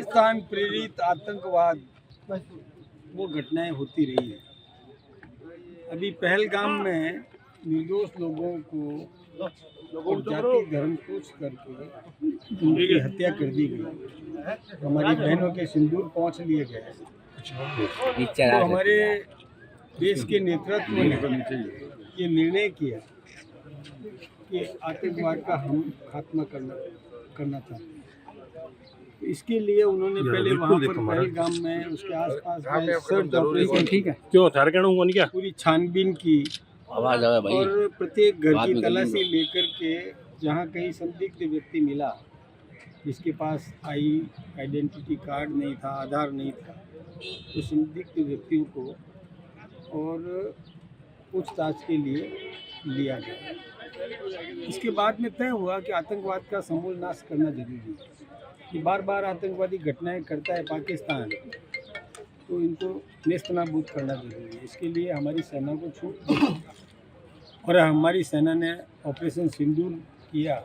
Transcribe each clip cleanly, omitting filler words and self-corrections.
पाकिस्तान प्रेरित आतंकवाद वो घटनाएं होती रही है। अभी पहलगाम में निर्दोष लोगों को जाति धर्म पूछ करके उनकी हत्या कर दी गई। हमारी बहनों के सिंदूर पहुंच लिए गए। तो हमारे देश के नेतृत्व ने ये निर्णय किया कि आतंकवाद का हम खात्मा करना था। इसके लिए उन्होंने पहले वहाँ पर पहलगाम में उसके आसपास सर्च ऑपरेशन पूरी छानबीन की और प्रत्येक घर की तलाशी लेकर के जहाँ कहीं संदिग्ध व्यक्ति मिला जिसके पास आइडेंटिटी कार्ड नहीं था, आधार नहीं था, तो संदिग्ध व्यक्तियों को और पूछताछ के लिए लिया गया। इसके बाद में तय हुआ कि आतंकवाद का समूल नाश करना जरूरी है। कि बार बार आतंकवादी घटनाएं करता है पाकिस्तान, तो इनको नेस्तनाबूद करना जरूरी है। इसके लिए हमारी सेना को छूट दी और हमारी सेना ने ऑपरेशन सिंदूर किया,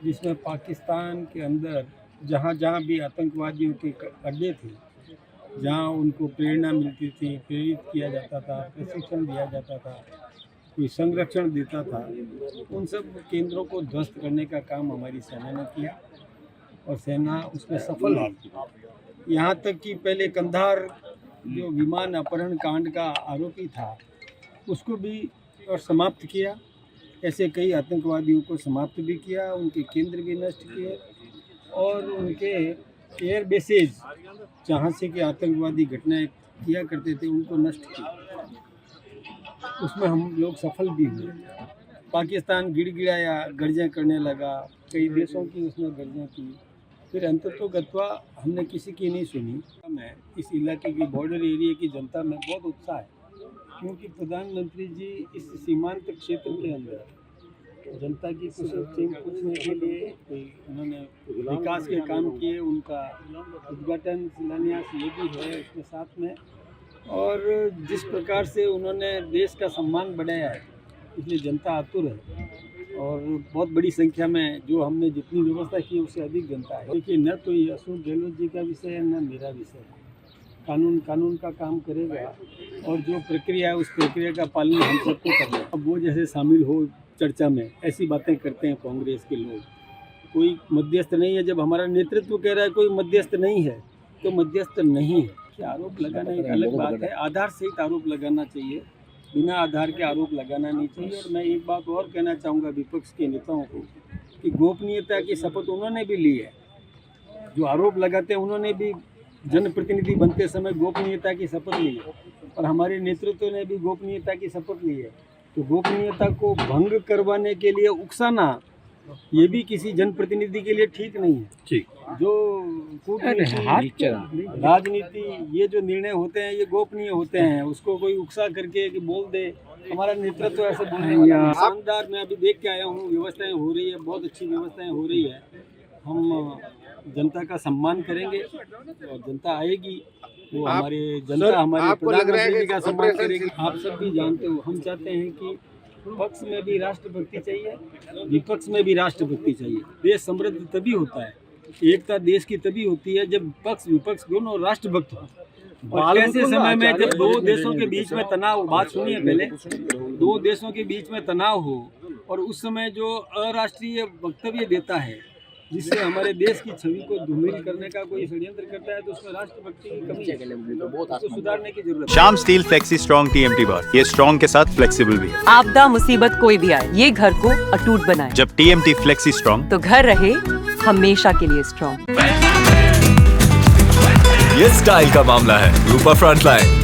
जिसमें पाकिस्तान के अंदर जहाँ जहाँ भी आतंकवादियों के अड्डे थे, जहाँ उनको प्रेरणा मिलती थी, प्रेरित किया जाता था, प्रशिक्षण दिया जाता था, कोई संरक्षण देता था, उन सब केंद्रों को ध्वस्त करने का काम हमारी सेना ने किया और सेना उसमें सफल हुई। यहाँ तक कि पहले कंधार जो विमान अपहरण कांड का आरोपी था उसको भी और समाप्त किया। ऐसे कई आतंकवादियों को समाप्त भी किया, उनके केंद्र भी नष्ट किए और उनके एयर बेसेज जहाँ से कि आतंकवादी घटनाएं किया करते थे उनको नष्ट किया। उसमें हम लोग सफल भी हुए। पाकिस्तान गिड़गिड़ाया, गर्जें करने लगा, कई देशों की उसने गर्जें की, फिर अंततोगत्वा हमने किसी की नहीं सुनी। मैं इस इलाके की बॉर्डर एरिया की जनता में बहुत उत्साह है, क्योंकि प्रधानमंत्री जी इस सीमांत क्षेत्र के अंदर जनता की कुशल क्षेम पूछने के लिए उन्होंने विकास के काम किए। उनका उद्घाटन शिलान्यास ये भी है उसके साथ में, और जिस प्रकार से उन्होंने देश का सम्मान बढ़ाया है इसलिए जनता आतुर है और बहुत बड़ी संख्या में जो हमने जितनी व्यवस्था की उससे अधिक जनता है। देखिए, न तो ये अशोक गहलोत जी का विषय है न मेरा विषय है। कानून का काम करेगा और जो प्रक्रिया है उस प्रक्रिया का पालन हम सबको करना है। अब वो जैसे शामिल हो चर्चा में ऐसी बातें करते हैं कांग्रेस के लोग, कोई मध्यस्थ नहीं है। जब हमारा नेतृत्व कह रहा है कोई मध्यस्थ नहीं है तो मध्यस्थ नहीं है। कि आरोप लगाना एक अलग बात है, आधार सहित आरोप लगाना चाहिए, बिना आधार के आरोप लगाना नहीं चाहिए। और मैं एक बात और कहना चाहूँगा विपक्ष के नेताओं को कि गोपनीयता की शपथ उन्होंने भी ली है। जो आरोप लगाते हैं उन्होंने भी जनप्रतिनिधि बनते समय गोपनीयता की शपथ ली है और हमारे नेतृत्व ने भी गोपनीयता की शपथ ली है। तो गोपनीयता को भंग करवाने के लिए उकसाना ये भी किसी जनप्रतिनिधि के लिए ठीक नहीं है। ठीक, जो कूटनीति, राजनीति, ये जो निर्णय होते हैं ये गोपनीय होते हैं। उसको कोई उकसा करके कि बोल दे हमारा नेतृत्व ऐसे बोलने वाला शानदार। मैं अभी देख के आया हूँ, व्यवस्थाएं हो रही है, बहुत अच्छी व्यवस्थाएं हो रही है। हम जनता का सम्मान करेंगे और जनता आएगी, वो हमारे जनता हमारे प्रधानमंत्री जी का सम्मान करेगी। आप सब भी जानते हो, हम चाहते हैं कि पक्ष में भी राष्ट्रभक्ति चाहिए, विपक्ष में भी राष्ट्रभक्ति चाहिए। देश समृद्ध तभी होता है, एकता देश की तभी होती है जब पक्ष विपक्ष दोनों राष्ट्रभक्त हो। और ऐसे समय में जब दो देशों के बीच में तनाव, बात सुनिए पहले, दो देशों के बीच में तनाव हो और उस समय जो अराष्ट्रीय वक्तव्य देता है जिससे हमारे देश की छवि को धूमिल करने का कोई षड्यंत्र करता है तो उसमें राष्ट्रभक्ति की कमी है, उसको सुधारने की जरूरत है। Shyam steel flexi strong TMT बार, ये स्ट्रॉन्ग के साथ फ्लेक्सिबल भी है। आपदा मुसीबत कोई भी आए, ये घर को अटूट बनाए। जब TMT फ्लेक्सी स्ट्रॉन्ग, तो घर रहे हमेशा के लिए स्ट्रॉन्ग। ये स्टाइल का मामला है, रूपा फ्रंटलाइन।